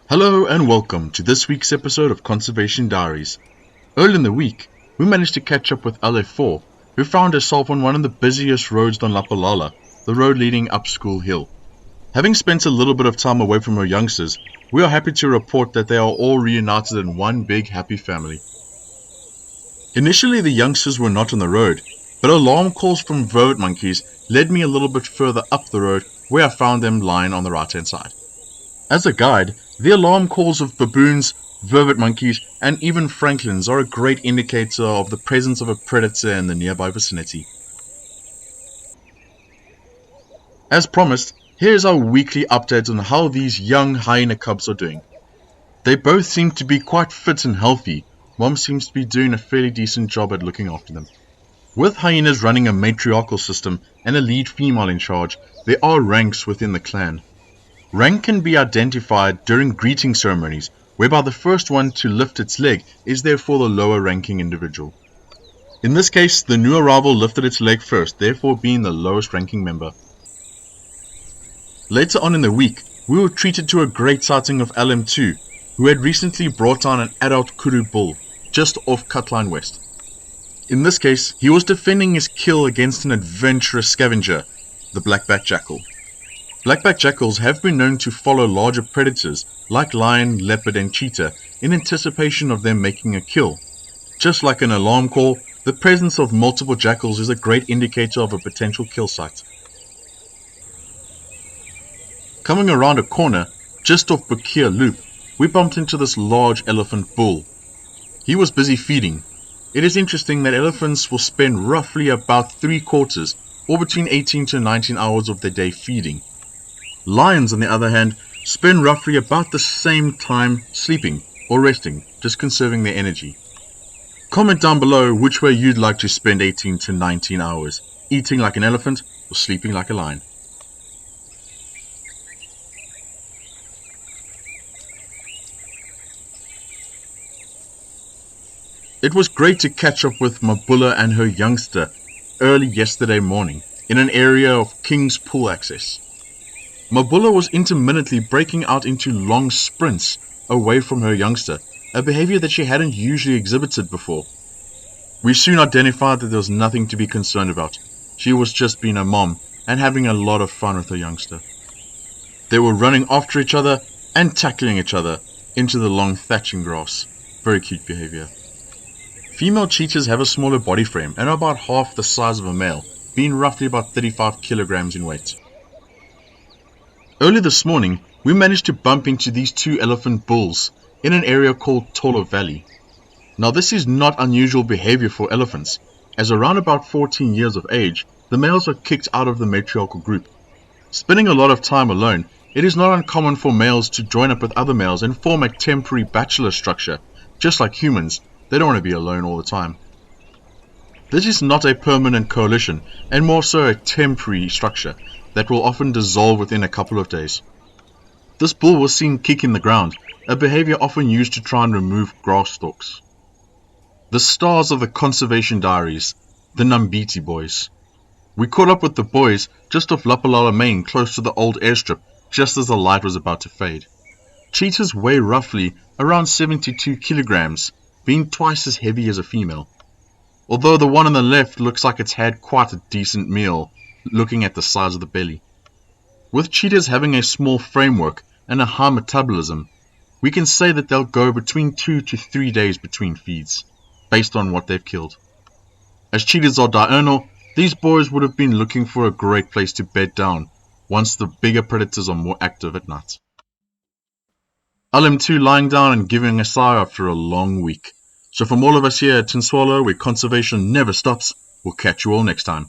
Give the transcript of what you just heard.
Hello and welcome to this week's episode of Conservation Diaries. Early in the week, we managed to catch up with LF4, who found herself on one of the busiest roads on Lapalala, the road leading up School Hill. Having spent a little bit of time away from her youngsters, we are happy to report that they are all reunited in one big happy family. Initially the youngsters were not on the road, but alarm calls from vervet monkeys led me a little bit further up the road where I found them lying on the right hand side. As a guide, the alarm calls of baboons, vervet monkeys, and even francolins are a great indicator of the presence of a predator in the nearby vicinity. As promised, here is our weekly update on how these young hyena cubs are doing. They both seem to be quite fit and healthy. Mom seems to be doing a fairly decent job at looking after them. With hyenas running a matriarchal system and a lead female in charge, there are ranks within the clan. Rank can be identified during greeting ceremonies, whereby the first one to lift its leg is therefore the lower ranking individual. In this case, the new arrival lifted its leg first, therefore being the lowest ranking member. Later on in the week, we were treated to a great sighting of LM2, who had recently brought down an adult kuru bull, just off Cutline West. In this case, he was defending his kill against an adventurous scavenger, the blackback jackal. Blackback jackals have been known to follow larger predators like lion, leopard and cheetah in anticipation of them making a kill. Just like an alarm call, the presence of multiple jackals is a great indicator of a potential kill site. Coming around a corner, just off Bakir Loop, we bumped into this large elephant bull. He was busy feeding. It is interesting that elephants will spend roughly about 3/4 or between 18 to 19 hours of their day feeding. Lions, on the other hand, spend roughly about the same time sleeping or resting, just conserving their energy. Comment down below which way you'd like to spend 18 to 19 hours, eating like an elephant or sleeping like a lion. It was great to catch up with Mabulla and her youngster early yesterday morning in an area of King's Pool access. Mabulla was intermittently breaking out into long sprints away from her youngster, a behavior that she hadn't usually exhibited before. We soon identified that there was nothing to be concerned about. She was just being a mom and having a lot of fun with her youngster. They were running after each other and tackling each other into the long thatching grass. Very cute behavior. Female cheetahs have a smaller body frame and are about half the size of a male, being roughly about 35 kilograms in weight. Early this morning, we managed to bump into these two elephant bulls in an area called Tolo Valley. Now this is not unusual behavior for elephants, as around about 14 years of age, the males are kicked out of the matriarchal group. Spending a lot of time alone, it is not uncommon for males to join up with other males and form a temporary bachelor structure. Just like humans, they don't want to be alone all the time. This is not a permanent coalition, and more so a temporary structure that will often dissolve within a couple of days. This bull was seen kicking the ground, a behavior often used to try and remove grass stalks. The stars of the Conservation Diaries, the Nambiti boys. We caught up with the boys just off Lapalala Main, close to the old airstrip, just as the light was about to fade. Cheetahs weigh roughly around 72 kilograms, being twice as heavy as a female. Although the one on the left looks like it's had quite a decent meal, looking at the size of the belly. With cheetahs having a small framework and a high metabolism, we can say that they'll go between 2 to 3 days between feeds, based on what they've killed. As cheetahs are diurnal, these boys would have been looking for a great place to bed down once the bigger predators are more active at night. LM2 lying down and giving a sigh after a long week. So from all of us here at Tinswallow, where conservation never stops, we'll catch you all next time.